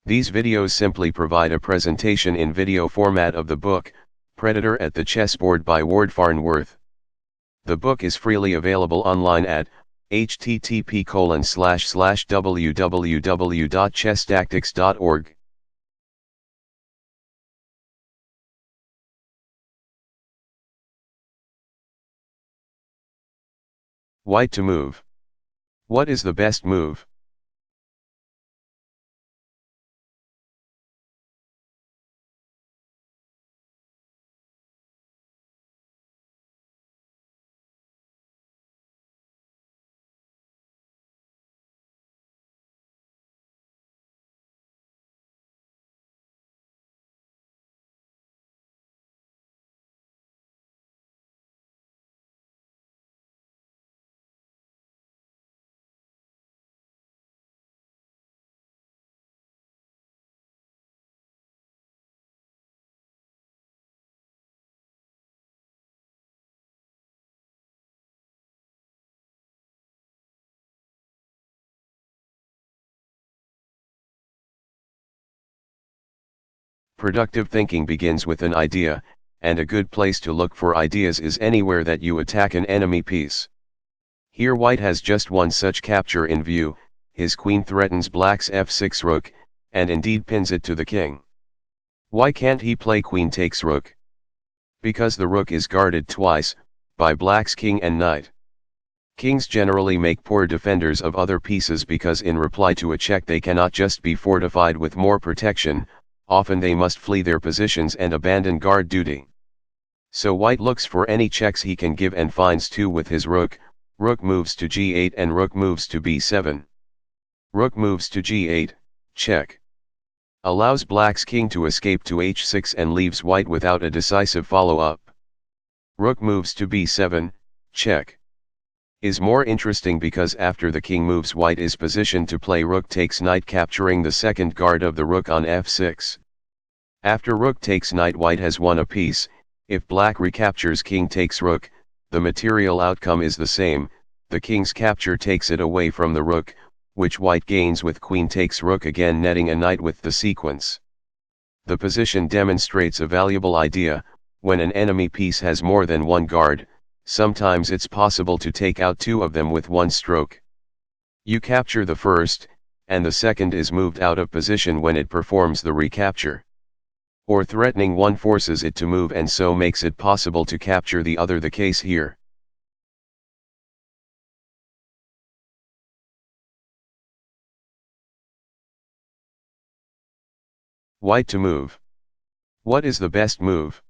These videos simply provide a presentation in video format of the book, Predator at the Chessboard by Ward Farnworth. The book is freely available online at http://www.chesstactics.org. White to move. What is the best move? Productive thinking begins with an idea, and a good place to look for ideas is anywhere that you attack an enemy piece. Here white has just one such capture in view. His queen threatens black's f6 rook, and indeed pins it to the king. Why can't he play queen takes rook? Because the rook is guarded twice, by black's king and knight. Kings generally make poor defenders of other pieces because in reply to a check they cannot just be fortified with more protection, often they must flee their positions and abandon guard duty. So white looks for any checks he can give and finds two with his rook. Rook moves to g8 and rook moves to b7. Rook moves to g8, check. Allows black's king to escape to h6 and leaves white without a decisive follow-up. Rook moves to b7, check. Is more interesting because after the king moves white is positioned to play rook takes knight, capturing the second guard of the rook on f6. After rook takes knight white has won a piece. If black recaptures king takes rook, the material outcome is the same. The king's capture takes it away from the rook, which white gains with queen takes rook, again netting a knight with the sequence. The position demonstrates a valuable idea. When an enemy piece has more than one guard, sometimes it's possible to take out two of them with one stroke. You capture the first, and the second is moved out of position when it performs the recapture. Or threatening one forces it to move and so makes it possible to capture the other, the case here. White to move. What is the best move?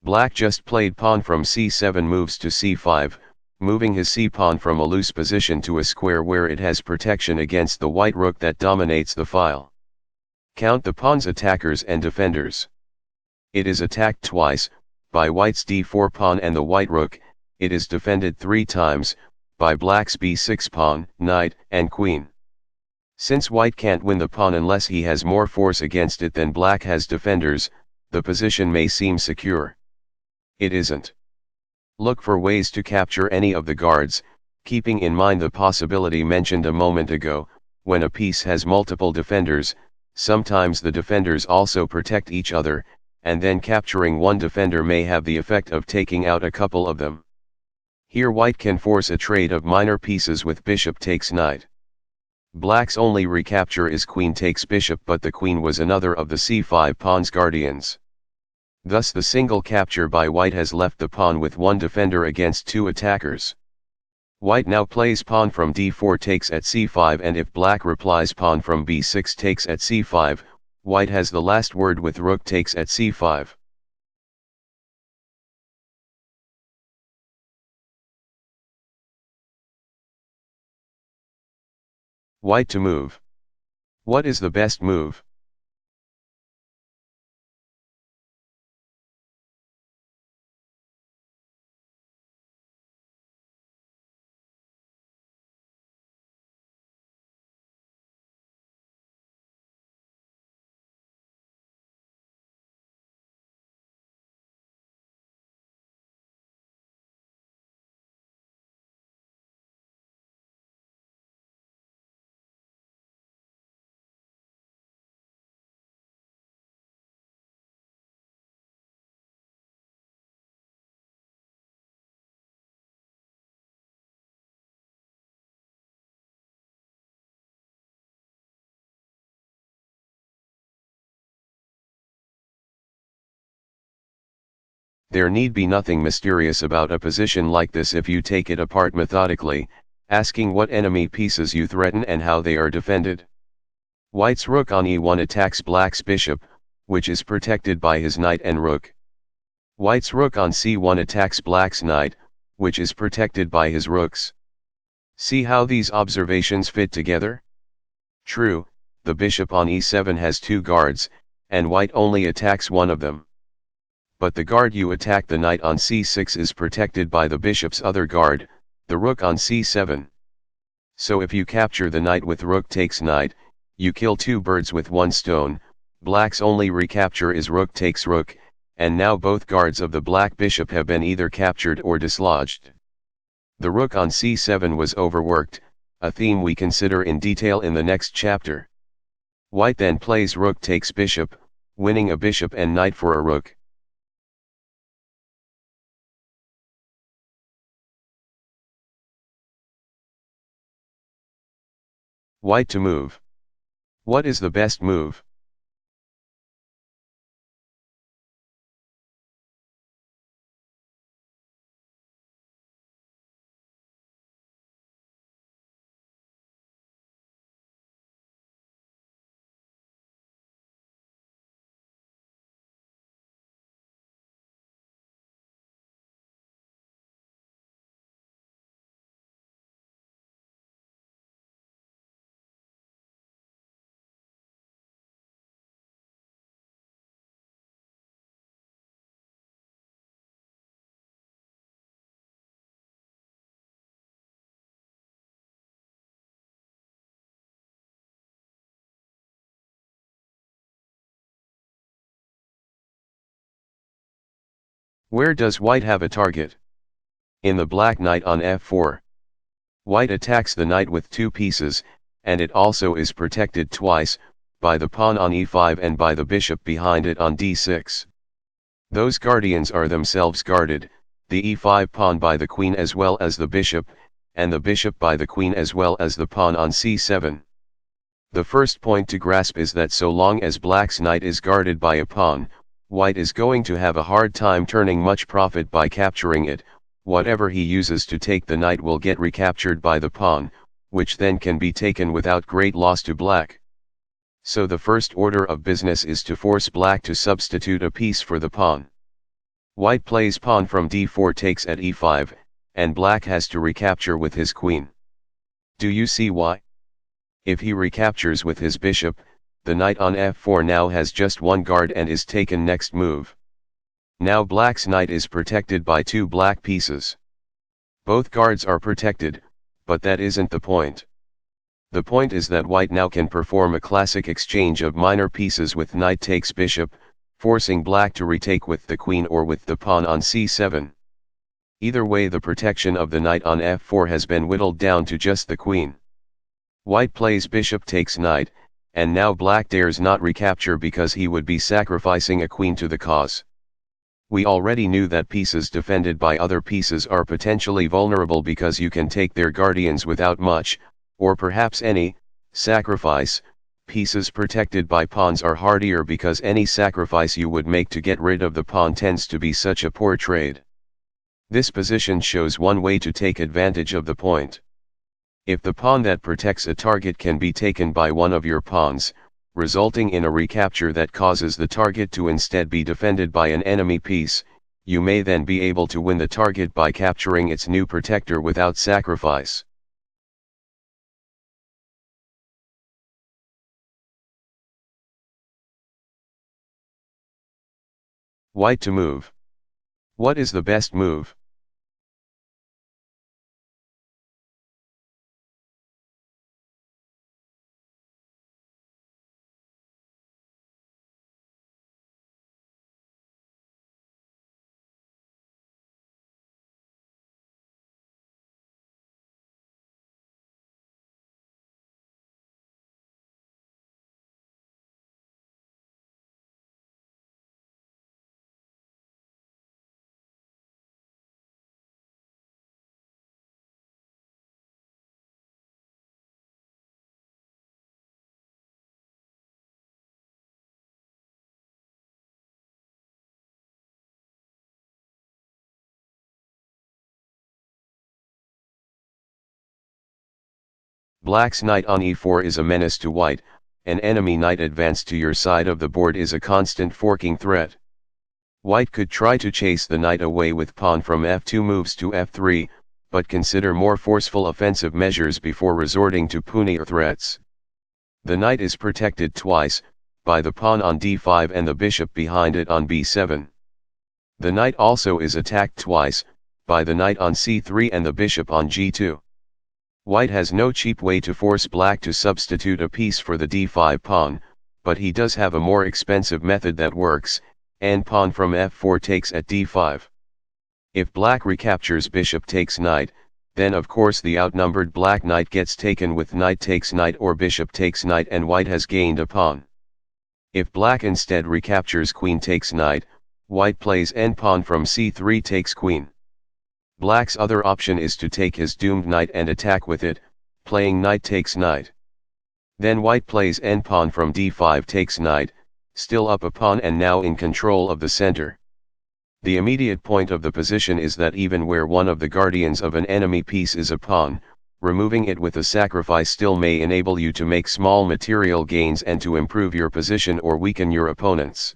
Black just played pawn from c7 moves to c5, moving his c-pawn from a loose position to a square where it has protection against the white rook that dominates the file. Count the pawn's attackers and defenders. It is attacked twice, by white's d4 pawn and the white rook. It is defended 3 times, by black's b6 pawn, knight, and queen. Since white can't win the pawn unless he has more force against it than black has defenders, the position may seem secure. It isn't. Look for ways to capture any of the guards, keeping in mind the possibility mentioned a moment ago. When a piece has multiple defenders, sometimes the defenders also protect each other, and then capturing one defender may have the effect of taking out a couple of them. Here white can force a trade of minor pieces with bishop takes knight. Black's only recapture is queen takes bishop, but the queen was another of the c5 pawn's guardians. Thus the single capture by white has left the pawn with one defender against two attackers. White now plays pawn from d4 takes at c5, and if black replies pawn from b6 takes at c5, white has the last word with rook takes at c5. White to move. What is the best move? There need be nothing mysterious about a position like this if you take it apart methodically, asking what enemy pieces you threaten and how they are defended. White's rook on e1 attacks black's bishop, which is protected by his knight and rook. White's rook on c1 attacks black's knight, which is protected by his rooks. See how these observations fit together? True, the bishop on e7 has two guards, and white only attacks one of them. But the guard you attack, the knight on c6, is protected by the bishop's other guard, the rook on c7. So if you capture the knight with rook takes knight, you kill two birds with one stone. Black's only recapture is rook takes rook, and now both guards of the black bishop have been either captured or dislodged. The rook on c7 was overworked, a theme we consider in detail in the next chapter. White then plays rook takes bishop, winning a bishop and knight for a rook. White to move. What is the best move? Where does white have a target? In the black knight on f4. White attacks the knight with two pieces, and it also is protected twice, by the pawn on e5 and by the bishop behind it on d6. Those guardians are themselves guarded, the e5 pawn by the queen as well as the bishop, and the bishop by the queen as well as the pawn on c7. The first point to grasp is that so long as black's knight is guarded by a pawn, white is going to have a hard time turning much profit by capturing it. Whatever he uses to take the knight will get recaptured by the pawn, which then can be taken without great loss to black. So the first order of business is to force black to substitute a piece for the pawn. White plays pawn from d4 takes at e5, and black has to recapture with his queen. Do you see why? If he recaptures with his bishop, the knight on f4 now has just one guard and is taken next move. Now black's knight is protected by two black pieces. Both guards are protected, but that isn't the point. The point is that white now can perform a classic exchange of minor pieces with knight takes bishop, forcing black to retake with the queen or with the pawn on c7. Either way, the protection of the knight on f4 has been whittled down to just the queen. White plays bishop takes knight, and now black dares not recapture because he would be sacrificing a queen to the cause. We already knew that pieces defended by other pieces are potentially vulnerable because you can take their guardians without much, or perhaps any, sacrifice. Pieces protected by pawns are hardier because any sacrifice you would make to get rid of the pawn tends to be such a poor trade. This position shows one way to take advantage of the point. If the pawn that protects a target can be taken by one of your pawns, resulting in a recapture that causes the target to instead be defended by an enemy piece, you may then be able to win the target by capturing its new protector without sacrifice. White to move. What is the best move? Black's knight on e4 is a menace to white. An enemy knight advanced to your side of the board is a constant forking threat. White could try to chase the knight away with pawn from f2 moves to f3, but consider more forceful offensive measures before resorting to punir threats. The knight is protected twice, by the pawn on d5 and the bishop behind it on b7. The knight also is attacked twice, by the knight on c3 and the bishop on g2. White has no cheap way to force black to substitute a piece for the d5 pawn, but he does have a more expensive method that works, and pawn from f4 takes at d5. If black recaptures bishop takes knight, then of course the outnumbered black knight gets taken with knight takes knight or bishop takes knight and white has gained a pawn. If black instead recaptures queen takes knight, white plays n pawn from c3 takes queen. Black's other option is to take his doomed knight and attack with it, playing knight takes knight. Then white plays n pawn from d5 takes knight, still up a pawn and now in control of the center. The immediate point of the position is that even where one of the guardians of an enemy piece is a pawn, removing it with a sacrifice still may enable you to make small material gains and to improve your position or weaken your opponents.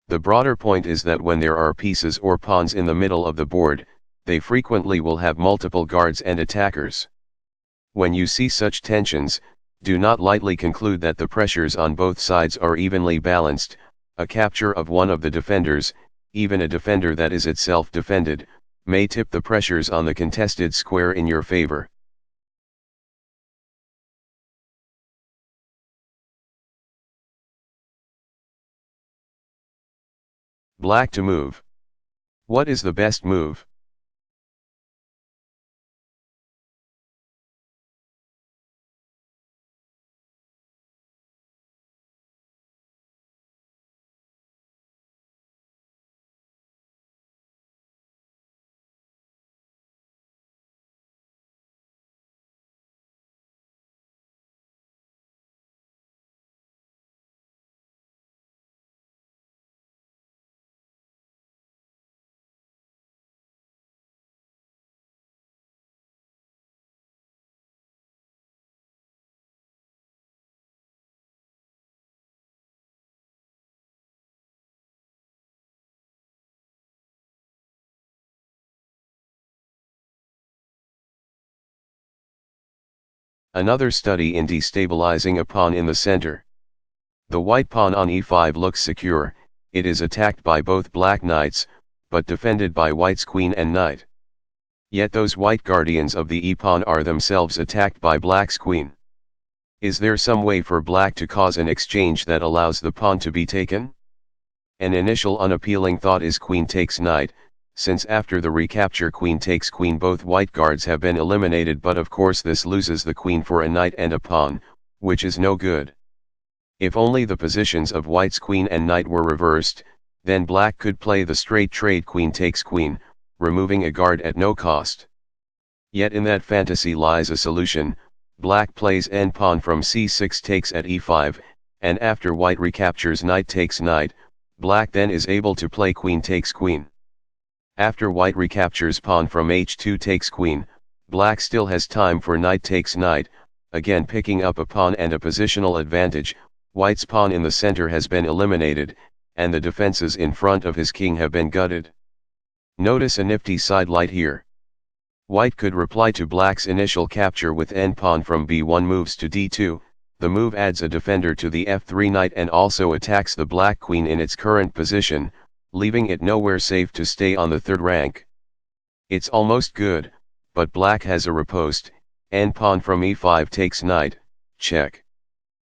The broader point is that when there are pieces or pawns in the middle of the board, they frequently will have multiple guards and attackers. When you see such tensions, do not lightly conclude that the pressures on both sides are evenly balanced. A capture of one of the defenders, even a defender that is itself defended, may tip the pressures on the contested square in your favor. Black to move. What is the best move? Another study in destabilizing a pawn in the center. The white pawn on e5 looks secure, it is attacked by both black knights, but defended by white's queen and knight. Yet those white guardians of the e-pawn are themselves attacked by black's queen. Is there some way for black to cause an exchange that allows the pawn to be taken? An initial unappealing thought is queen takes knight, since after the recapture queen takes queen both white guards have been eliminated, but of course this loses the queen for a knight and a pawn, which is no good. If only the positions of white's queen and knight were reversed, then black could play the straight trade queen takes queen, removing a guard at no cost. Yet in that fantasy lies a solution. Black plays n pawn from c6 takes at e5, and after white recaptures knight takes knight, black then is able to play queen takes queen. After white recaptures pawn from h2 takes queen, black still has time for knight takes knight, again picking up a pawn and a positional advantage. White's pawn in the center has been eliminated, and the defenses in front of his king have been gutted. Notice a nifty sidelight here. White could reply to black's initial capture with n-pawn from b1 moves to d2, the move adds a defender to the f3 knight and also attacks the black queen in its current position, leaving it nowhere safe to stay on the third rank. It's almost good, but black has a riposte, n-pawn from e5 takes knight, check.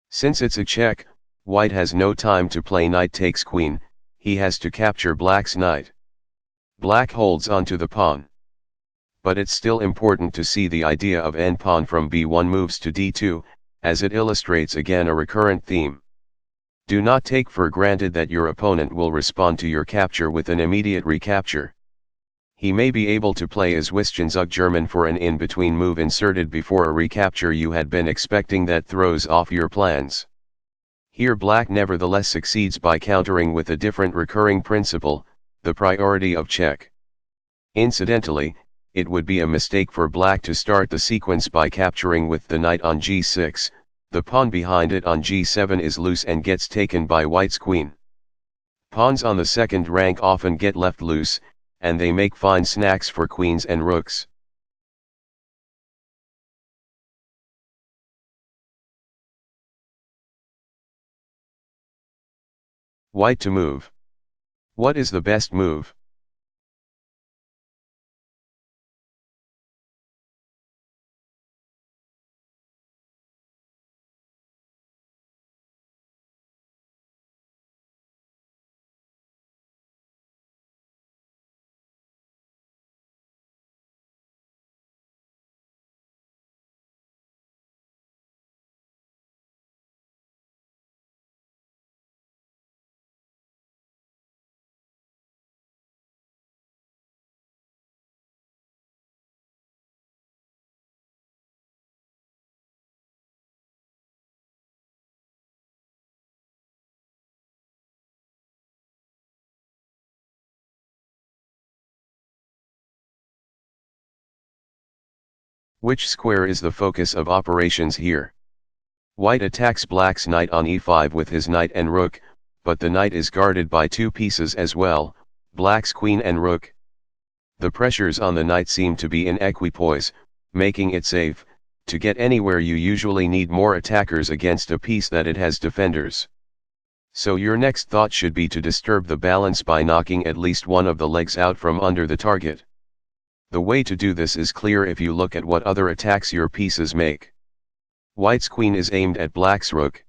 Since it's a check, white has no time to play knight takes queen, he has to capture black's knight. Black holds on to the pawn. But it's still important to see the idea of n-pawn from b1 moves to d2, as it illustrates again a recurrent theme. Do not take for granted that your opponent will respond to your capture with an immediate recapture. He may be able to play as Zug German for an in-between move inserted before a recapture you had been expecting that throws off your plans. Here black nevertheless succeeds by countering with a different recurring principle, the priority of check. Incidentally, it would be a mistake for black to start the sequence by capturing with the knight on g6, the pawn behind it on g7 is loose and gets taken by white's queen. Pawns on the second rank often get left loose, and they make fine snacks for queens and rooks. White to move. What is the best move? Which square is the focus of operations here? White attacks black's knight on e5 with his knight and rook, but the knight is guarded by two pieces as well, black's queen and rook. The pressures on the knight seem to be in equipoise, making it safe. To get anywhere you usually need more attackers against a piece that it has defenders. So your next thought should be to disturb the balance by knocking at least one of the legs out from under the target. The way to do this is clear if you look at what other attacks your pieces make. White's queen is aimed at black's rook.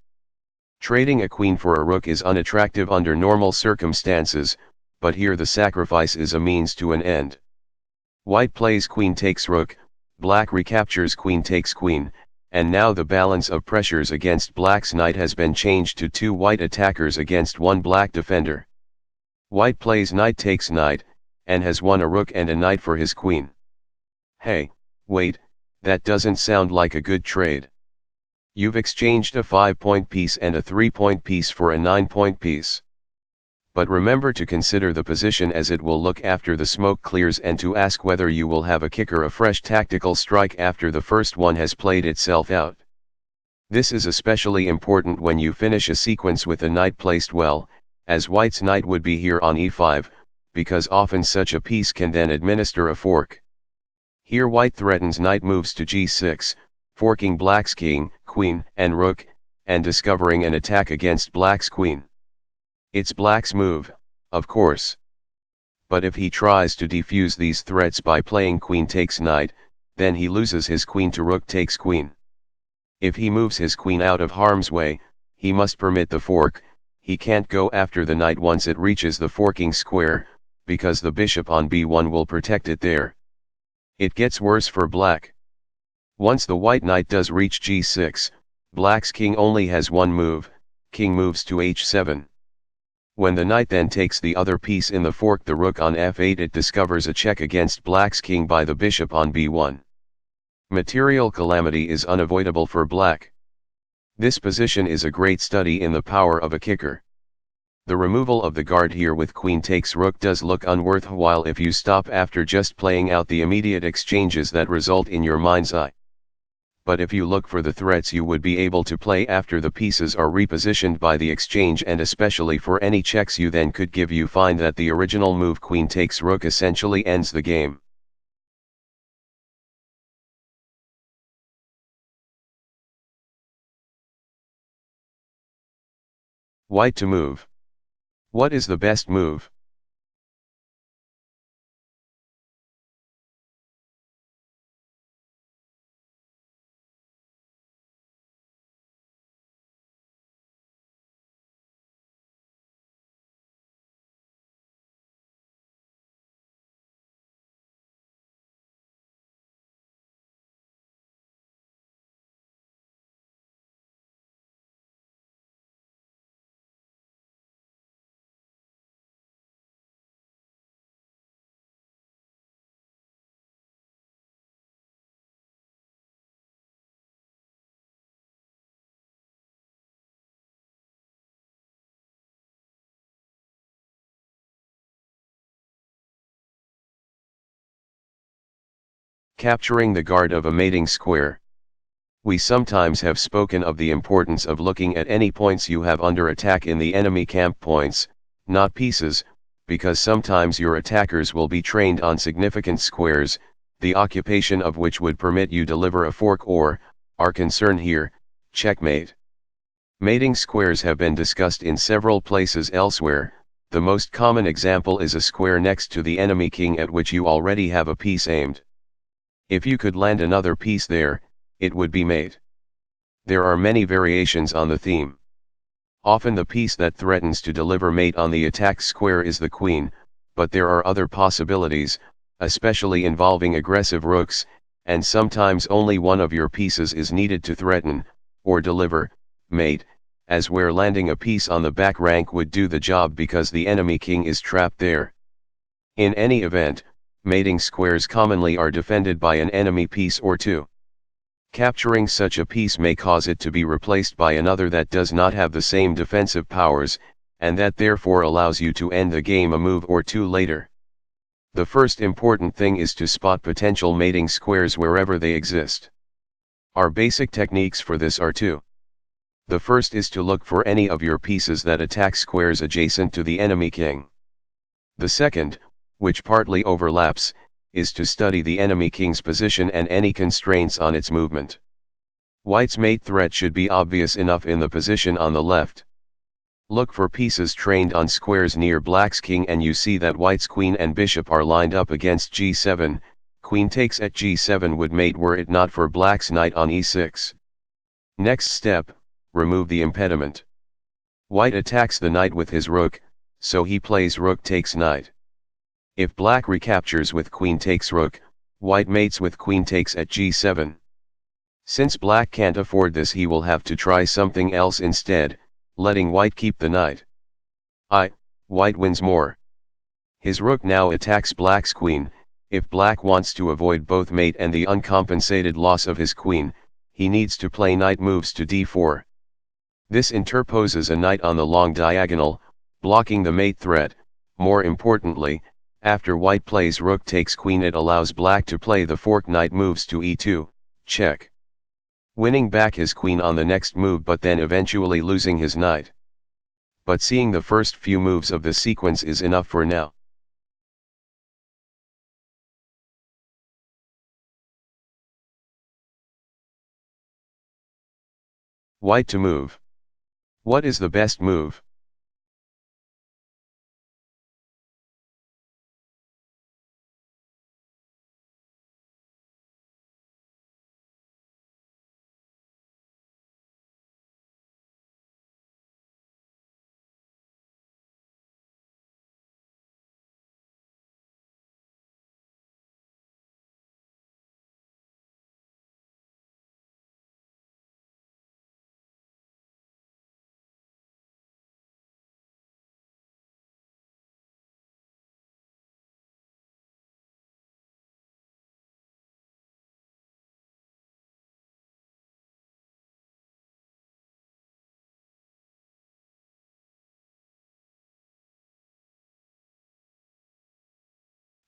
Trading a queen for a rook is unattractive under normal circumstances, but here the sacrifice is a means to an end. White plays queen takes rook, black recaptures queen takes queen, and now the balance of pressures against black's knight has been changed to two white attackers against one black defender. White plays knight takes knight, and has won a rook and a knight for his queen. Hey, wait, that doesn't sound like a good trade. You've exchanged a 5-point piece and a 3-point piece for a 9-point piece. But remember to consider the position as it will look after the smoke clears and to ask whether you will have a kick or a fresh tactical strike after the first one has played itself out. This is especially important when you finish a sequence with a knight placed well, as white's knight would be here on e5, because often such a piece can then administer a fork. Here white threatens knight moves to g6, forking black's king, queen, and rook, and discovering an attack against black's queen. It's black's move, of course. But if he tries to defuse these threats by playing queen takes knight, then he loses his queen to rook takes queen. If he moves his queen out of harm's way, he must permit the fork. He can't go after the knight once it reaches the forking square, because the bishop on b1 will protect it there. It gets worse for black. Once the white knight does reach g6, black's king only has one move, king moves to h7. When the knight then takes the other piece in the fork, the rook on f8, it discovers a check against black's king by the bishop on b1. Material calamity is unavoidable for black. This position is a great study in the power of a kicker. The removal of the guard here with queen takes rook does look unworthwhile if you stop after just playing out the immediate exchanges that result in your mind's eye. But if you look for the threats you would be able to play after the pieces are repositioned by the exchange, and especially for any checks you then could give, you find that the original move queen takes rook essentially ends the game. White to move. What is the best move? Capturing the guard of a mating square. We sometimes have spoken of the importance of looking at any points you have under attack in the enemy camp, points, not pieces, because sometimes your attackers will be trained on significant squares, the occupation of which would permit you deliver a fork or, our concern here, checkmate. Mating squares have been discussed in several places elsewhere. The most common example is a square next to the enemy king at which you already have a piece aimed. If you could land another piece there, it would be mate. There are many variations on the theme. Often the piece that threatens to deliver mate on the attack square is the queen, but there are other possibilities, especially involving aggressive rooks, and sometimes only one of your pieces is needed to threaten, or deliver, mate, as where landing a piece on the back rank would do the job because the enemy king is trapped there. In any event, mating squares commonly are defended by an enemy piece or two. Capturing such a piece may cause it to be replaced by another that does not have the same defensive powers, and that therefore allows you to end the game a move or two later. The first important thing is to spot potential mating squares wherever they exist. Our basic techniques for this are two. The first is to look for any of your pieces that attack squares adjacent to the enemy king. The second, which partly overlaps, is to study the enemy king's position and any constraints on its movement. White's mate threat should be obvious enough in the position on the left. Look for pieces trained on squares near black's king and you see that white's queen and bishop are lined up against g7, queen takes at g7 would mate were it not for black's knight on e6. Next step, remove the impediment. White attacks the knight with his rook, so he plays rook takes knight. If black recaptures with queen takes rook, white mates with queen takes at g7. Since black can't afford this, he will have to try something else instead, letting white keep the knight. White wins more. His rook now attacks black's queen. If black wants to avoid both mate and the uncompensated loss of his queen, he needs to play knight moves to d4. This interposes a knight on the long diagonal, blocking the mate threat. More importantly, after white plays rook takes queen, it allows black to play the fork knight moves to e2, check. Winning back his queen on the next move but then eventually losing his knight. But seeing the first few moves of the sequence is enough for now. White to move. What is the best move?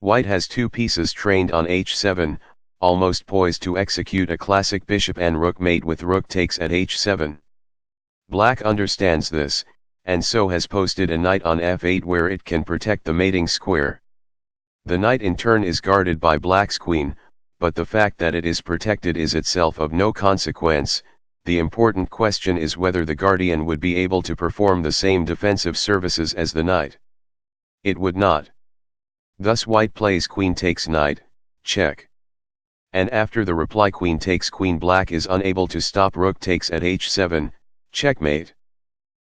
White has two pieces trained on h7, almost poised to execute a classic bishop and rook mate with rook takes at h7. Black understands this, and so has posted a knight on f8 where it can protect the mating square. The knight in turn is guarded by Black's queen, but the fact that it is protected is itself of no consequence. The important question is whether the guardian would be able to perform the same defensive services as the knight. It would not. Thus White plays queen takes knight, check. And after the reply queen takes queen, Black is unable to stop rook takes at h7, checkmate.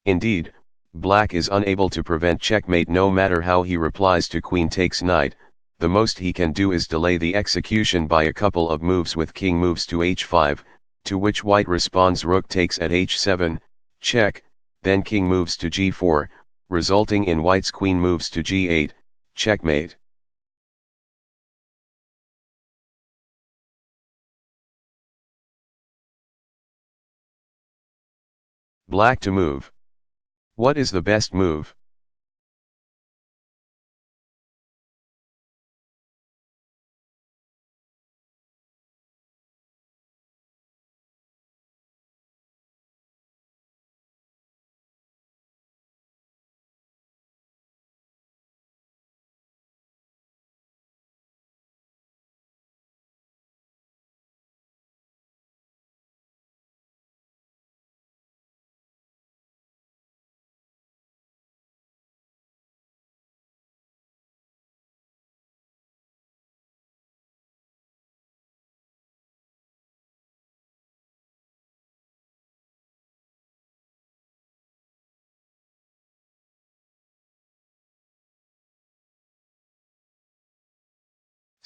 Indeed, Black is unable to prevent checkmate no matter how he replies to queen takes knight. The most he can do is delay the execution by a couple of moves with king moves to h5, to which White responds rook takes at h7, check, then king moves to g4, resulting in White's queen moves to g8, checkmate. Black to move. What is the best move?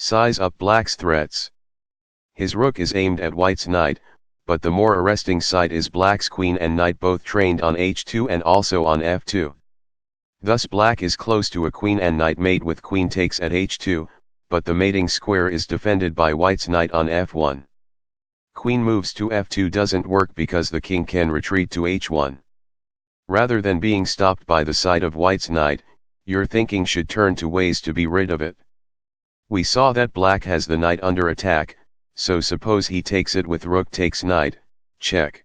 Size up Black's threats. His rook is aimed at White's knight, but the more arresting side is Black's queen and knight, both trained on h2 and also on f2. Thus Black is close to a queen and knight mate with queen takes at h2, but the mating square is defended by White's knight on f1. Queen moves to f2 doesn't work because the king can retreat to h1. Rather than being stopped by the side of White's knight, your thinking should turn to ways to be rid of it. We saw that Black has the knight under attack, so suppose he takes it with rook takes knight, check.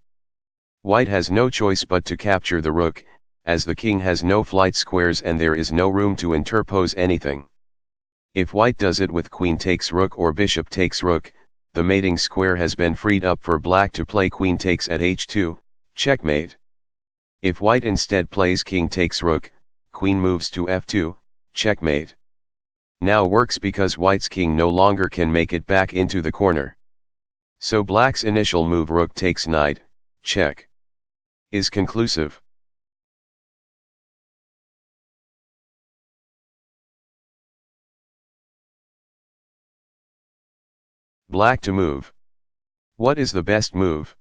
White has no choice but to capture the rook, as the king has no flight squares and there is no room to interpose anything. If White does it with queen takes rook or bishop takes rook, the mating square has been freed up for Black to play queen takes at h2, checkmate. If White instead plays king takes rook, queen moves to f2, checkmate. Now works because White's king no longer can make it back into the corner. So Black's initial move rook takes knight, check, is conclusive. Black to move. What is the best move?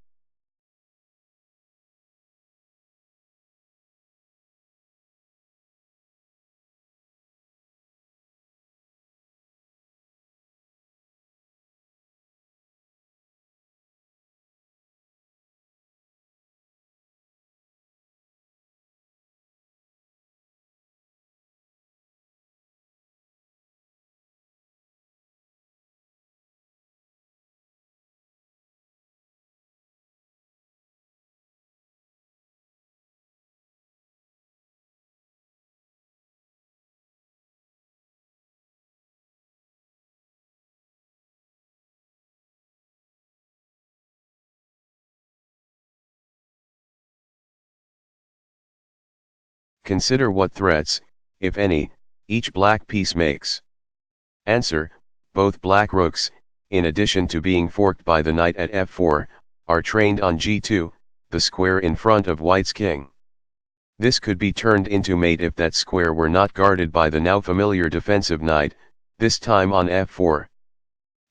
Consider what threats, if any, each black piece makes. Answer: both black rooks, in addition to being forked by the knight at f4, are trained on g2, the square in front of White's king. This could be turned into mate if that square were not guarded by the now familiar defensive knight, this time on f4.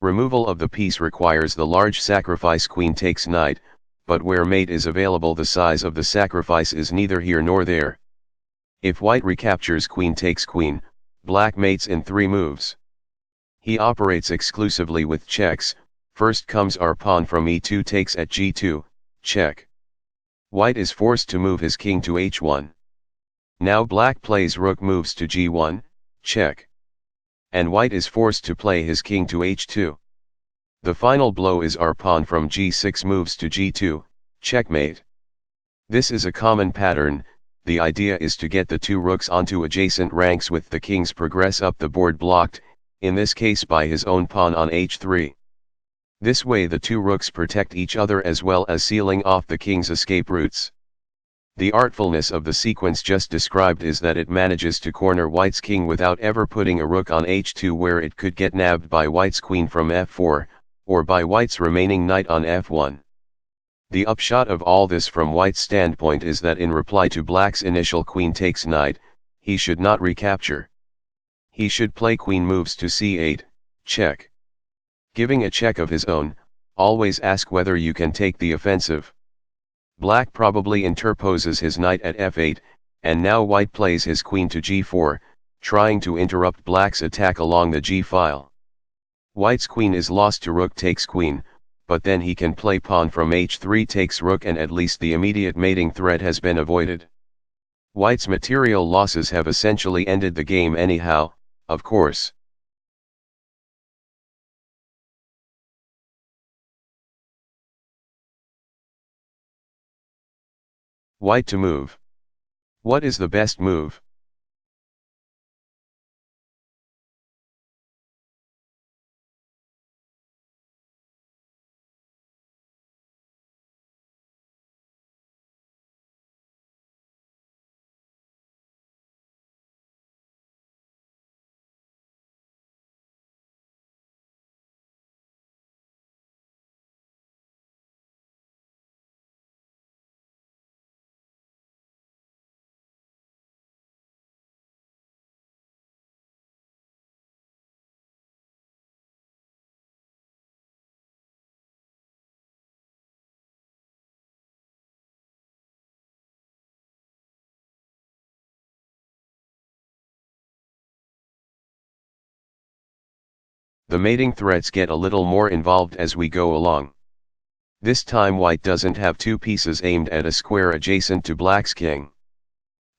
Removal of the piece requires the large sacrifice queen takes knight, but where mate is available the size of the sacrifice is neither here nor there. If White recaptures queen takes queen, Black mates in 3 moves. He operates exclusively with checks. First comes our pawn from e2 takes at g2, check. White is forced to move his king to h1. Now Black plays rook moves to g1, check. and white is forced to play his king to h2. The final blow is our pawn from g6 moves to g2, checkmate. This is a common pattern. The idea is to get the two rooks onto adjacent ranks with the king's progress up the board blocked, in this case by his own pawn on h3. This way the two rooks protect each other as well as sealing off the king's escape routes. The artfulness of the sequence just described is that it manages to corner white's king without ever putting a rook on h2 where it could get nabbed by white's queen from f4, or by white's remaining knight on f1. The upshot of all this from white's standpoint is that in reply to black's initial queen takes knight, he should not recapture. He should play queen moves to c8, check. Giving a check of his own, always ask whether you can take the offensive. Black probably interposes his knight at f8, and now white plays his queen to g4, trying to interrupt black's attack along the g-file. White's queen is lost to rook takes queen, but then he can play pawn from h3 takes rook and at least the immediate mating threat has been avoided. White's material losses have essentially ended the game anyhow, of course. White to move. What is the best move? The mating threats get a little more involved as we go along. This time white doesn't have two pieces aimed at a square adjacent to black's king.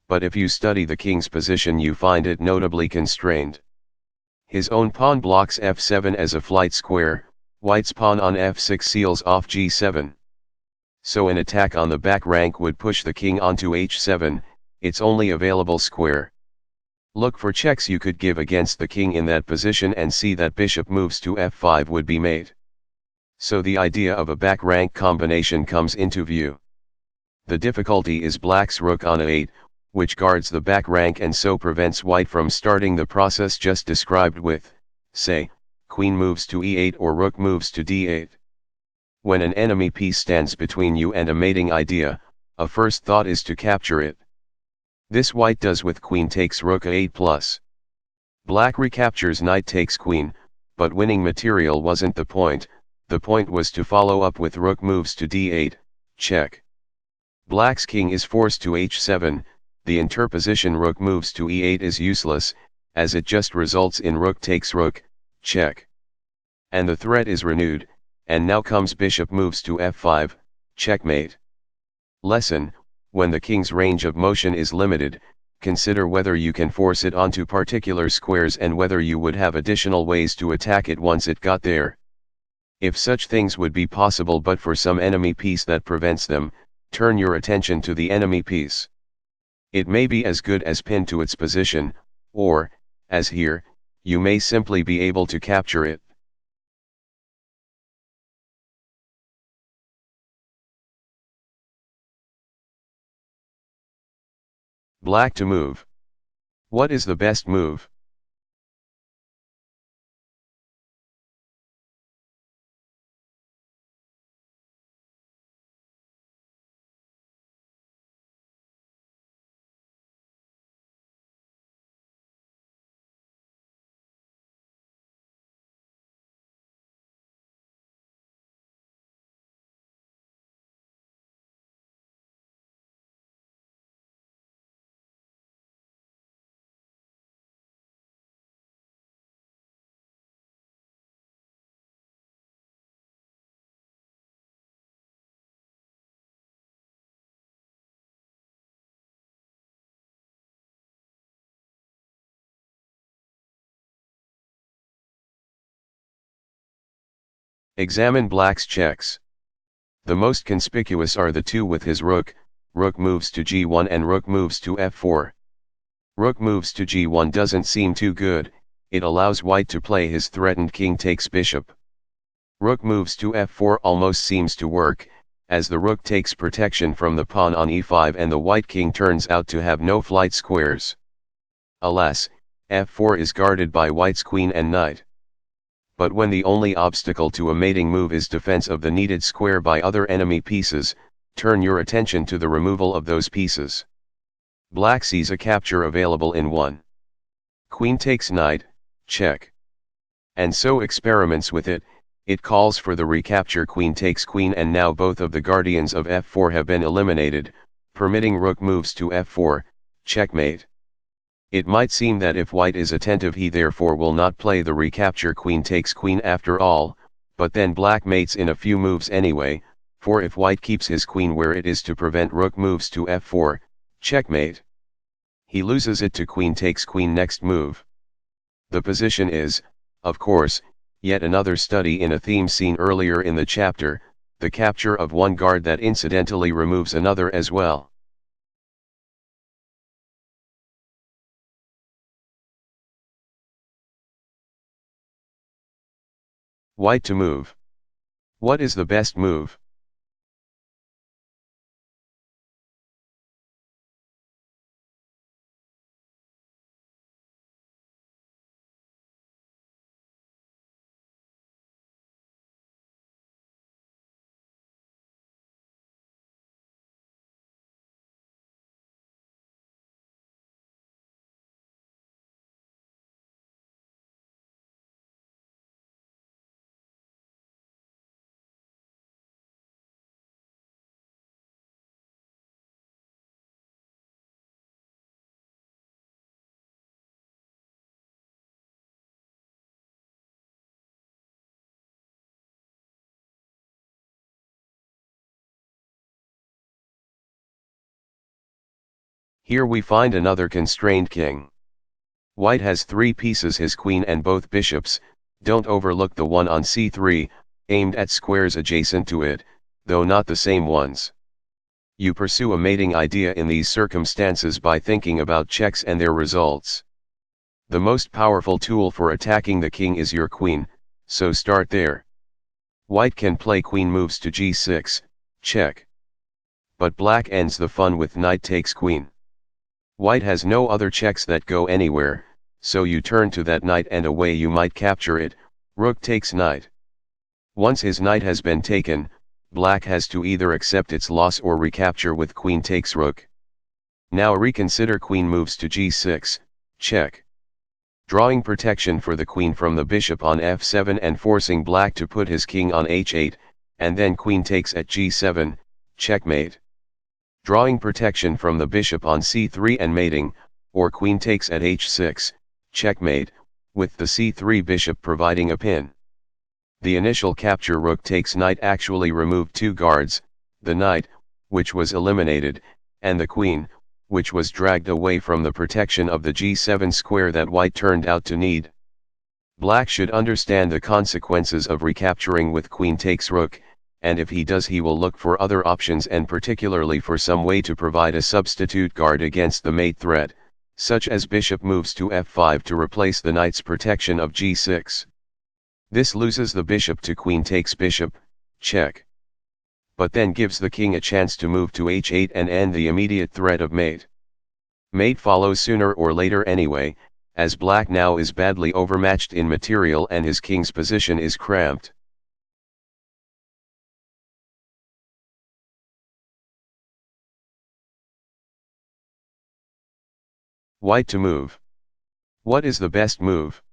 But if you study the king's position you find it notably constrained. His own pawn blocks f7 as a flight square, white's pawn on f6 seals off g7. So an attack on the back rank would push the king onto h7, its only available square. Look for checks you could give against the king in that position and see that bishop moves to f5 would be made. So the idea of a back rank combination comes into view. The difficulty is black's rook on a8, which guards the back rank and so prevents white from starting the process just described with, say, queen moves to e8 or rook moves to d8. When an enemy piece stands between you and a mating idea, a first thought is to capture it. This white does with queen takes rook a8+. Black recaptures knight takes queen, but winning material wasn't the point was to follow up with rook moves to d8, check. Black's king is forced to h7, the interposition rook moves to e8 is useless, as it just results in rook takes rook, check. And the threat is renewed, and now comes bishop moves to f5, checkmate. Lesson: when the king's range of motion is limited, consider whether you can force it onto particular squares and whether you would have additional ways to attack it once it got there. If such things would be possible but for some enemy piece that prevents them, turn your attention to the enemy piece. It may be as good as pinned to its position, or, as here, you may simply be able to capture it. Black to move. What is the best move? Examine black's checks. The most conspicuous are the two with his rook moves to g1 and rook moves to f4. Rook moves to g1 doesn't seem too good, it allows white to play his threatened king takes bishop. Rook moves to f4 almost seems to work, as the rook takes protection from the pawn on e5 and the white king turns out to have no flight squares. Alas, f4 is guarded by white's queen and knight. But when the only obstacle to a mating move is defense of the needed square by other enemy pieces, turn your attention to the removal of those pieces. Black sees a capture available in 1. Queen takes knight, check. And so experiments with it. It calls for the recapture queen takes queen, and now both of the guardians of f4 have been eliminated, permitting rook moves to f4, checkmate. It might seem that if white is attentive he therefore will not play the recapture queen takes queen after all, but then black mates in a few moves anyway, for if white keeps his queen where it is to prevent rook moves to f4, checkmate, he loses it to queen takes queen next move. The position is, of course, yet another study in a theme seen earlier in the chapter, the capture of one guard that incidentally removes another as well. White to move. What is the best move? Here we find another constrained king. White has 3 pieces, his queen and both bishops. Don't overlook the one on c3, aimed at squares adjacent to it, though not the same ones. You pursue a mating idea in these circumstances by thinking about checks and their results. The most powerful tool for attacking the king is your queen, so start there. White can play queen moves to g6, check. But black ends the fun with knight takes queen. White has no other checks that go anywhere, so you turn to that knight and a way you might capture it, rook takes knight. Once his knight has been taken, black has to either accept its loss or recapture with queen takes rook. Now reconsider queen moves to g6, check. Drawing protection for the queen from the bishop on f7 and forcing black to put his king on h8, and then queen takes at g7, checkmate. Drawing protection from the bishop on c3 and mating, or queen takes at h6, checkmate, with the c3 bishop providing a pin. The initial capture rook takes knight actually removed 2 guards, the knight, which was eliminated, and the queen, which was dragged away from the protection of the g7 square that white turned out to need. Black should understand the consequences of recapturing with queen takes rook, and if he does he will look for other options and particularly for some way to provide a substitute guard against the mate threat, such as bishop moves to f5 to replace the knight's protection of g6. This loses the bishop to queen takes bishop, check. But then gives the king a chance to move to h8 and end the immediate threat of mate. Mate follows sooner or later anyway, as black now is badly overmatched in material and his king's position is cramped. White to move. What is the best move?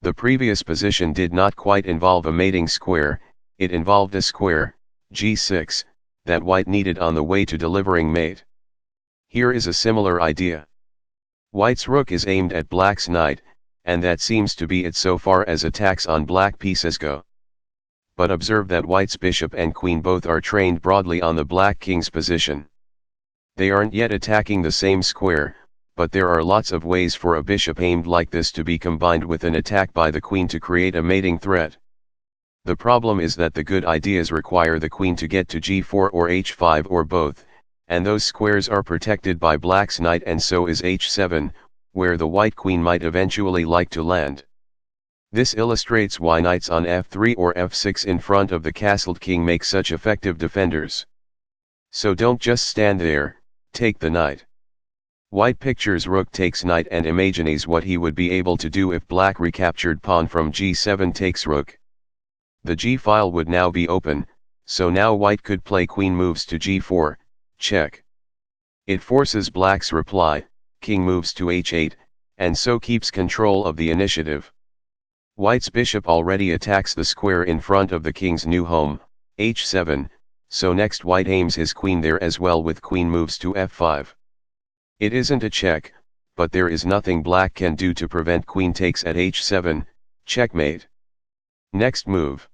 The previous position did not quite involve a mating square, it involved a square, g6, that white needed on the way to delivering mate. Here is a similar idea. White's rook is aimed at black's knight, and that seems to be it so far as attacks on black pieces go. But observe that white's bishop and queen both are trained broadly on the black king's position. They aren't yet attacking the same square, but there are lots of ways for a bishop aimed like this to be combined with an attack by the queen to create a mating threat. The problem is that the good ideas require the queen to get to g4 or h5 or both, and those squares are protected by black's knight, and so is h7, where the white queen might eventually like to land. This illustrates why knights on f3 or f6 in front of the castled king make such effective defenders. So don't just stand there, take the knight. White pictures rook takes knight and imagines what he would be able to do if black recaptured pawn from g7 takes rook. The g-file would now be open, so now white could play queen moves to g4, check. It forces black's reply, king moves to h8, and so keeps control of the initiative. White's bishop already attacks the square in front of the king's new home, h7, so next white aims his queen there as well with queen moves to f5. It isn't a check, but there is nothing black can do to prevent queen takes at h7, checkmate. Next move.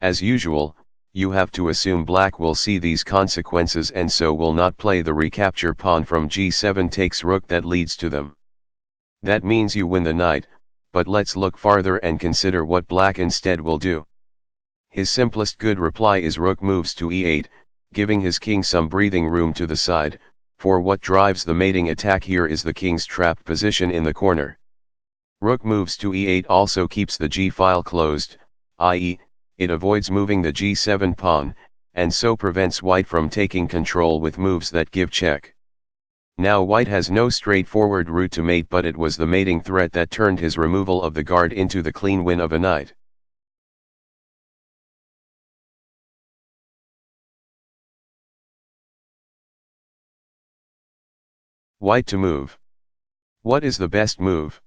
As usual, you have to assume black will see these consequences and so will not play the recapture pawn from g7 takes rook that leads to them. That means you win the knight, but let's look farther and consider what black instead will do. His simplest good reply is rook moves to e8, giving his king some breathing room to the side, for what drives the mating attack here is the king's trapped position in the corner. Rook moves to e8 also keeps the g-file closed, i.e., it avoids moving the g7 pawn, and so prevents white from taking control with moves that give check. Now white has no straightforward route to mate, but it was the mating threat that turned his removal of the guard into the clean win of a knight. White to move. What is the best move?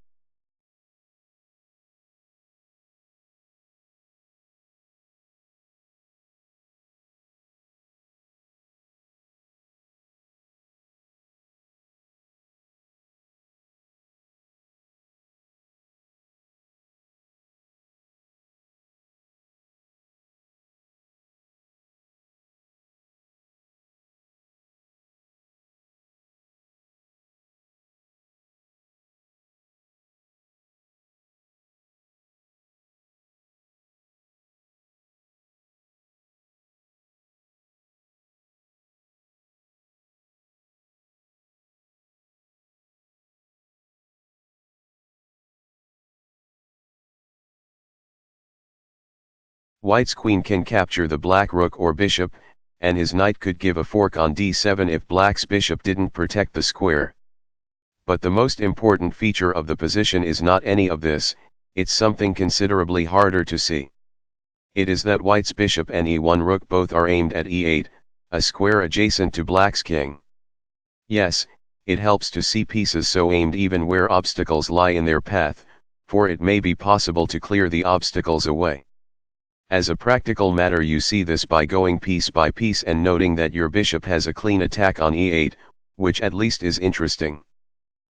White's queen can capture the black rook or bishop, and his knight could give a fork on d7 if black's bishop didn't protect the square. But the most important feature of the position is not any of this, it's something considerably harder to see. It is that white's bishop and e1 rook both are aimed at e8, a square adjacent to black's king. Yes, it helps to see pieces so aimed even where obstacles lie in their path, for it may be possible to clear the obstacles away. As a practical matter, you see this by going piece by piece and noting that your bishop has a clean attack on e8, which at least is interesting.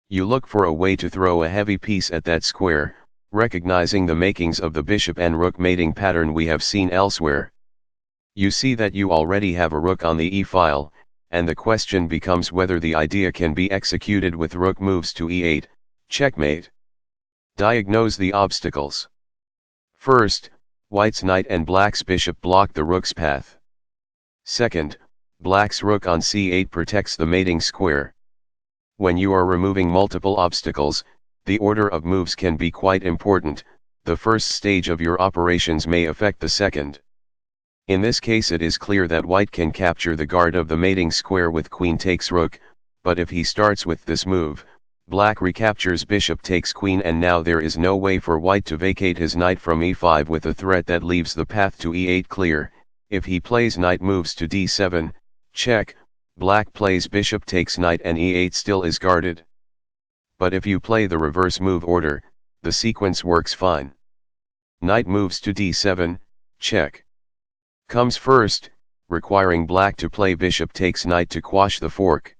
You look for a way to throw a heavy piece at that square, recognizing the makings of the bishop and rook mating pattern we have seen elsewhere. You see that you already have a rook on the e-file, and the question becomes whether the idea can be executed with rook moves to e8, checkmate. Diagnose the obstacles. First, white's knight and black's bishop block the rook's path. Second, black's rook on c8 protects the mating square. When you are removing multiple obstacles, the order of moves can be quite important. The first stage of your operations may affect the second. In this case, it is clear that white can capture the guard of the mating square with queen takes rook, but if he starts with this move, black recaptures bishop takes queen, and now there is no way for white to vacate his knight from e5 with a threat that leaves the path to e8 clear. If he plays knight moves to d7, check, black plays bishop takes knight and e8 still is guarded. But if you play the reverse move order, the sequence works fine. Knight moves to d7, check. Comes first, requiring black to play bishop takes knight to quash the fork.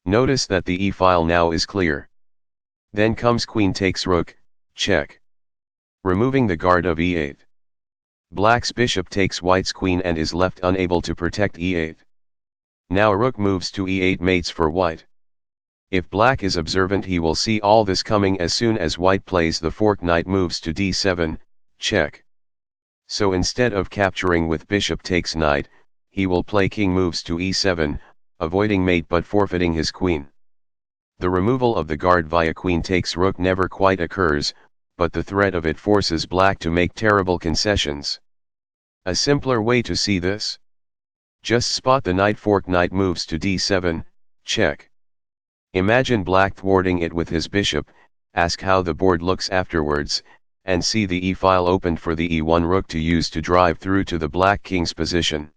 Notice that the e-file now is clear. Then comes queen takes rook, check. Removing the guard of e8. Black's bishop takes white's queen and is left unable to protect e8. Now rook moves to e8 mates for white. If black is observant, he will see all this coming as soon as white plays the fork. Knight moves to d7, check. So instead of capturing with bishop takes knight, he will play king moves to e7, avoiding mate but forfeiting his queen. The removal of the guard via queen takes rook never quite occurs, but the threat of it forces black to make terrible concessions. A simpler way to see this? Just spot the knight fork. Knight moves to d7, check. Imagine black thwarting it with his bishop, ask how the board looks afterwards, and see the e-file opened for the e1 rook to use to drive through to the black king's position.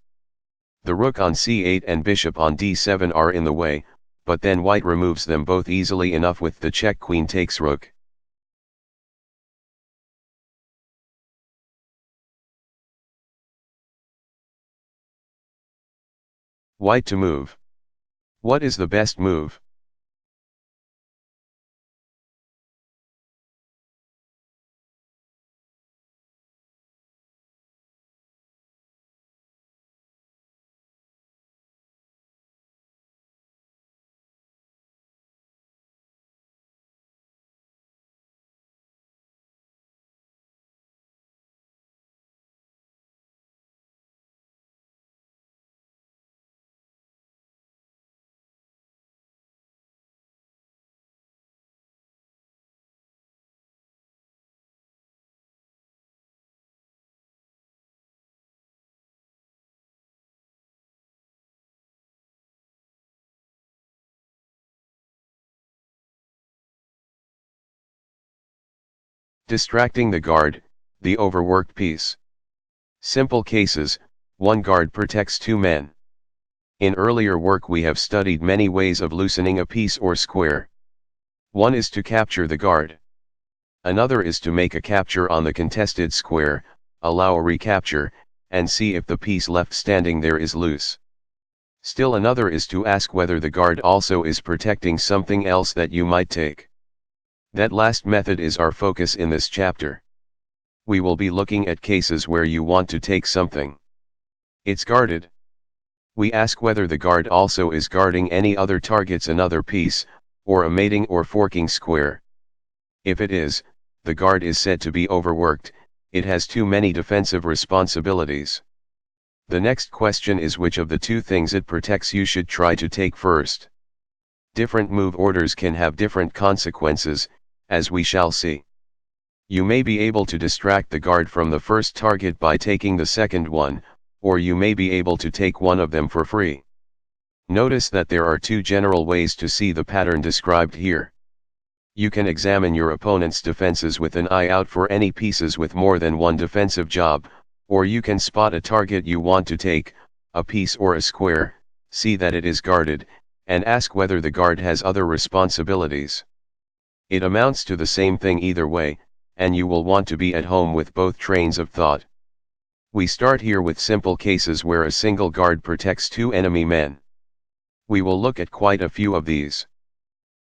The rook on c8 and bishop on d7 are in the way, but then white removes them both easily enough with the check queen takes rook. White to move. What is the best move? Distracting the guard, the overworked piece. Simple cases, one guard protects two men. In earlier work we have studied many ways of loosening a piece or square. One is to capture the guard. Another is to make a capture on the contested square, allow a recapture, and see if the piece left standing there is loose. Still another is to ask whether the guard also is protecting something else that you might take. That last method is our focus in this chapter. We will be looking at cases where you want to take something. It's guarded. We ask whether the guard also is guarding any other targets, another piece, or a mating or forking square. If it is, the guard is said to be overworked, it has too many defensive responsibilities. The next question is which of the two things it protects you should try to take first. Different move orders can have different consequences, as we shall see. You may be able to distract the guard from the first target by taking the second one, or you may be able to take one of them for free. Notice that there are two general ways to see the pattern described here. You can examine your opponent's defenses with an eye out for any pieces with more than one defensive job, or you can spot a target you want to take, a piece or a square, see that it is guarded, and ask whether the guard has other responsibilities. It amounts to the same thing either way, and you will want to be at home with both trains of thought. We start here with simple cases where a single guard protects two enemy men. We will look at quite a few of these.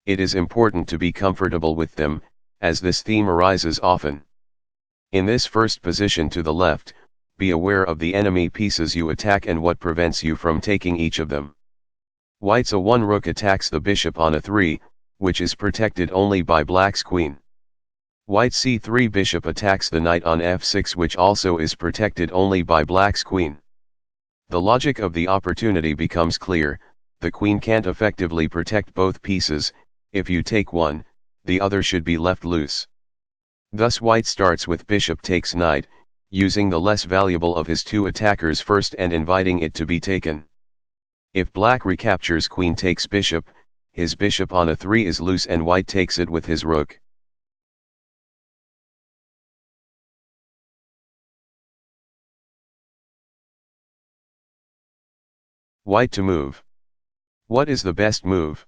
It is important to be comfortable with them, as this theme arises often. In this first position to the left, be aware of the enemy pieces you attack and what prevents you from taking each of them. White's a1 rook attacks the bishop on a3, which is protected only by black's queen. White's c3 bishop attacks the knight on f6, which also is protected only by black's queen. The logic of the opportunity becomes clear, the queen can't effectively protect both pieces, if you take one, the other should be left loose. Thus white starts with bishop takes knight, using the less valuable of his two attackers first and inviting it to be taken. If black recaptures queen takes bishop, his bishop on a3 is loose and white takes it with his rook. White to move. What is the best move?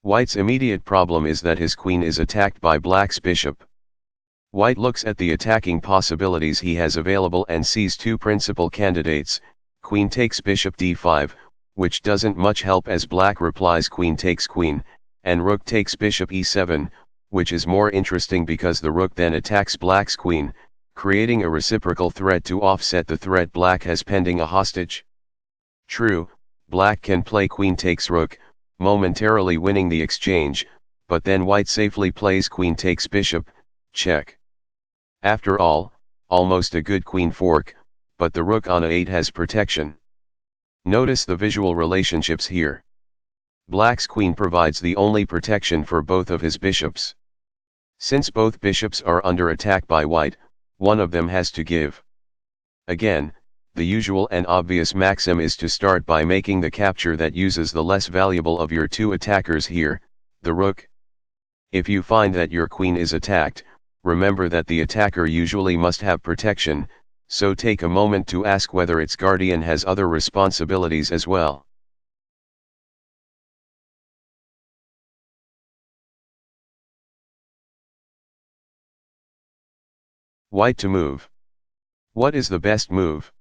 White's immediate problem is that his queen is attacked by black's bishop. White looks at the attacking possibilities he has available and sees two principal candidates: queen takes bishop d5, which doesn't much help as black replies queen takes queen, and rook takes bishop e7, which is more interesting because the rook then attacks black's queen, creating a reciprocal threat to offset the threat black has pending a hostage. True, black can play queen takes rook, momentarily winning the exchange, but then white safely plays queen takes bishop, check. After all, almost a good queen fork, but the rook on a8 has protection. Notice the visual relationships here. Black's queen provides the only protection for both of his bishops. Since both bishops are under attack by white, one of them has to give. Again, the usual and obvious maxim is to start by making the capture that uses the less valuable of your two attackers here, the rook. If you find that your queen is attacked, remember that the attacker usually must have protection, so take a moment to ask whether its guardian has other responsibilities as well. White to move. What is the best move?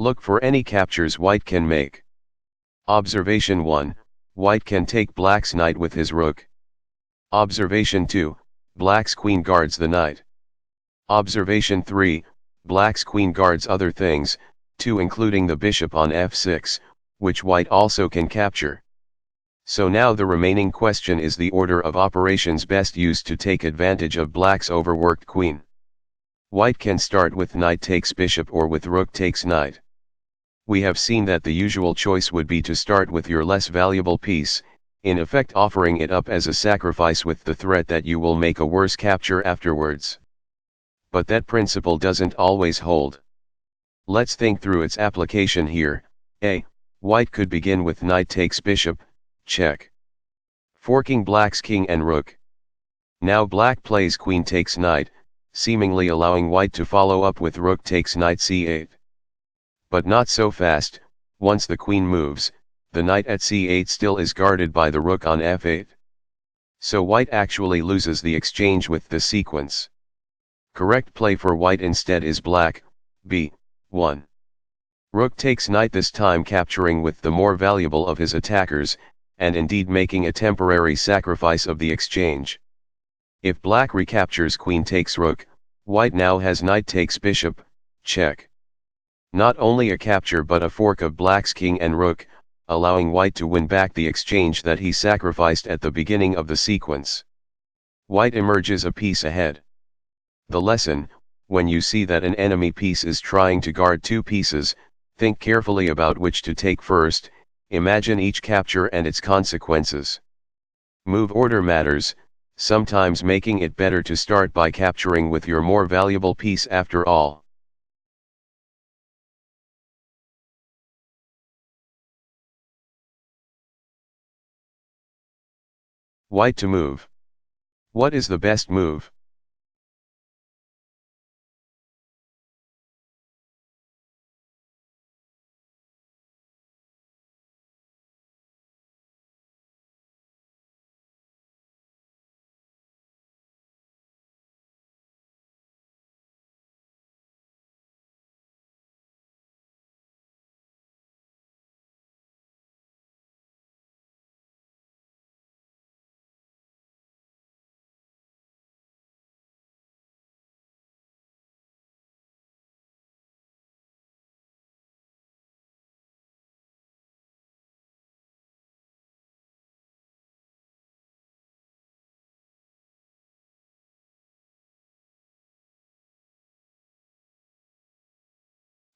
Look for any captures white can make. Observation 1, white can take black's knight with his rook. Observation 2, black's queen guards the knight. Observation 3, black's queen guards other things, too, including the bishop on f6, which white also can capture. So now the remaining question is the order of operations best used to take advantage of black's overworked queen. White can start with knight takes bishop or with rook takes knight. We have seen that the usual choice would be to start with your less valuable piece, in effect offering it up as a sacrifice with the threat that you will make a worse capture afterwards. But that principle doesn't always hold. Let's think through its application here. A. White could begin with knight takes bishop, check. Forking black's king and rook. Now black plays queen takes knight, seemingly allowing white to follow up with rook takes knight c8. But not so fast. Once the queen moves, the knight at c8 still is guarded by the rook on f8. So white actually loses the exchange with this sequence. Correct play for white instead is black, b1. Rook takes knight, this time capturing with the more valuable of his attackers, and indeed making a temporary sacrifice of the exchange. If black recaptures queen takes rook, white now has knight takes bishop, check. Not only a capture but a fork of black's king and rook, allowing white to win back the exchange that he sacrificed at the beginning of the sequence. White emerges a piece ahead. The lesson: when you see that an enemy piece is trying to guard two pieces, think carefully about which to take first, imagine each capture and its consequences. Move order matters, sometimes making it better to start by capturing with your more valuable piece after all. White to move. What is the best move?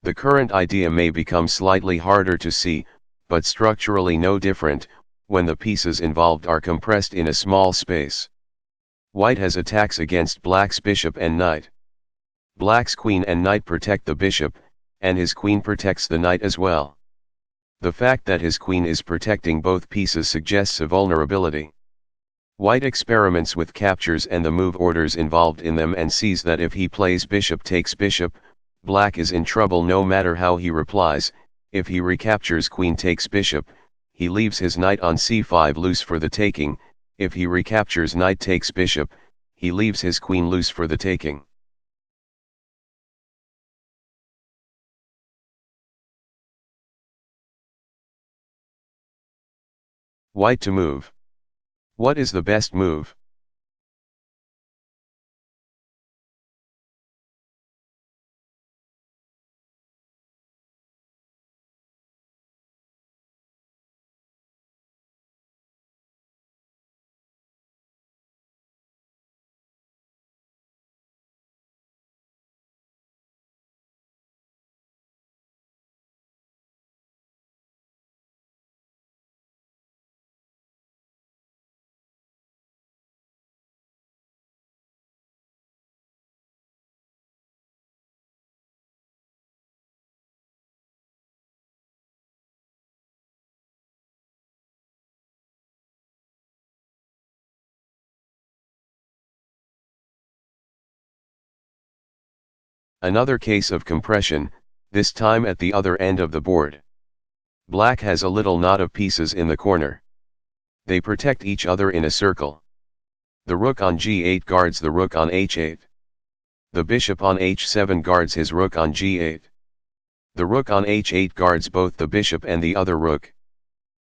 The current idea may become slightly harder to see, but structurally no different, when the pieces involved are compressed in a small space. White has attacks against black's bishop and knight. Black's queen and knight protect the bishop, and his queen protects the knight as well. The fact that his queen is protecting both pieces suggests a vulnerability. White experiments with captures and the move orders involved in them and sees that if he plays bishop takes bishop, black is in trouble no matter how he replies. If he recaptures queen takes bishop, he leaves his knight on c5 loose for the taking. If he recaptures knight takes bishop, he leaves his queen loose for the taking. White to move. What is the best move? Another case of compression, this time at the other end of the board. Black has a little knot of pieces in the corner. They protect each other in a circle. The rook on g8 guards the rook on h8. The bishop on h7 guards his rook on g8. The rook on h8 guards both the bishop and the other rook.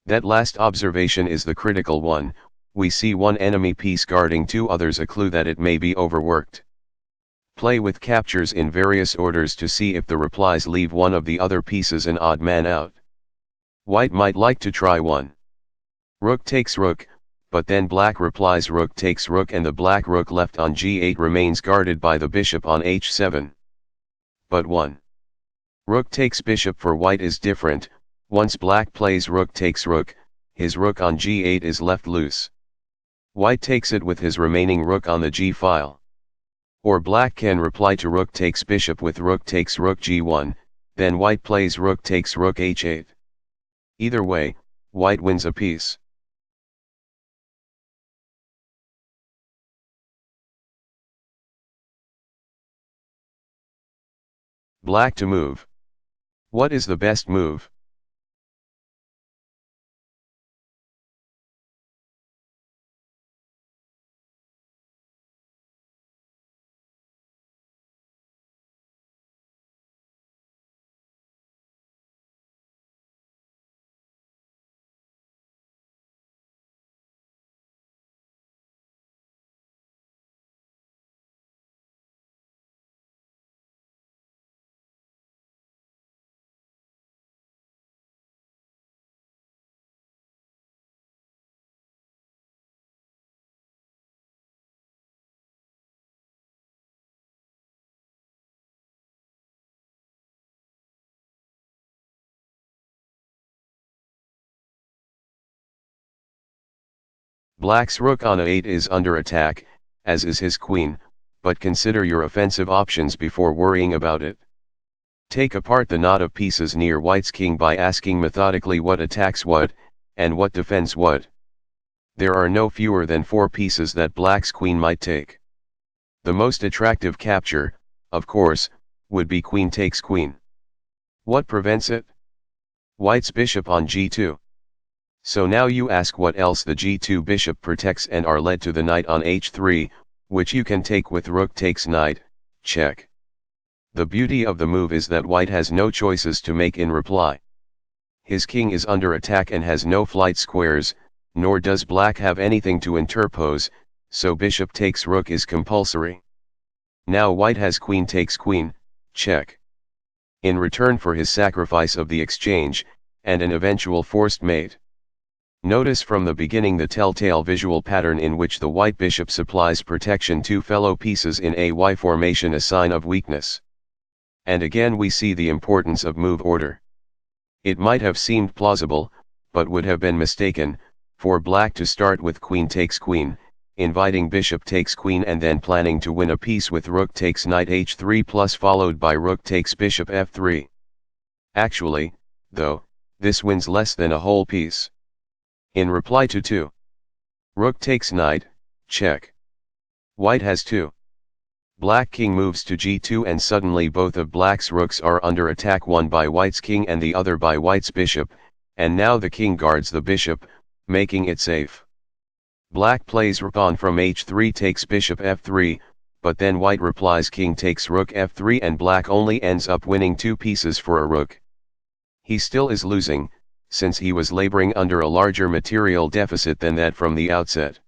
That last observation is the critical one. We see one enemy piece guarding two others, a clue that it may be overworked. Play with captures in various orders to see if the replies leave one of the other pieces an odd man out. White might like to try one. Rook takes rook, but then black replies rook takes rook and the black rook left on g8 remains guarded by the bishop on h7. But one. Rook takes bishop for white is different. Once black plays rook takes rook, his rook on g8 is left loose. White takes it with his remaining rook on the g-file. Or black can reply to rook takes bishop with rook takes rook g1, then white plays rook takes rook h8. Either way, white wins a piece. Black to move. What is the best move? Black's rook on a8 is under attack, as is his queen, but consider your offensive options before worrying about it. Take apart the knot of pieces near white's king by asking methodically what attacks what, and what defends what. There are no fewer than 4 pieces that black's queen might take. The most attractive capture, of course, would be queen takes queen. What prevents it? White's bishop on g2. So now you ask what else the g2 bishop protects and are led to the knight on h3, which you can take with rook takes knight, check. The beauty of the move is that white has no choices to make in reply. His king is under attack and has no flight squares, nor does black have anything to interpose, so bishop takes rook is compulsory. Now white has queen takes queen, check. In return for his sacrifice of the exchange, and an eventual forced mate. Notice from the beginning the telltale visual pattern in which the white bishop supplies protection to fellow pieces in a Y formation, a sign of weakness. And again we see the importance of move order. It might have seemed plausible, but would have been mistaken, for black to start with queen takes queen, inviting bishop takes queen and then planning to win a piece with rook takes knight h3 plus followed by rook takes bishop f3. Actually, though, this wins less than a whole piece. In reply to 2. Rook takes knight, check. White has 2. Black king moves to g2 and suddenly both of black's rooks are under attack, one by white's king and the other by white's bishop, and now the king guards the bishop, making it safe. Black plays rook on from h3 takes bishop f3, but then white replies king takes rook f3 and black only ends up winning 2 pieces for a rook. He still is losing, since he was laboring under a larger material deficit than that from the outset.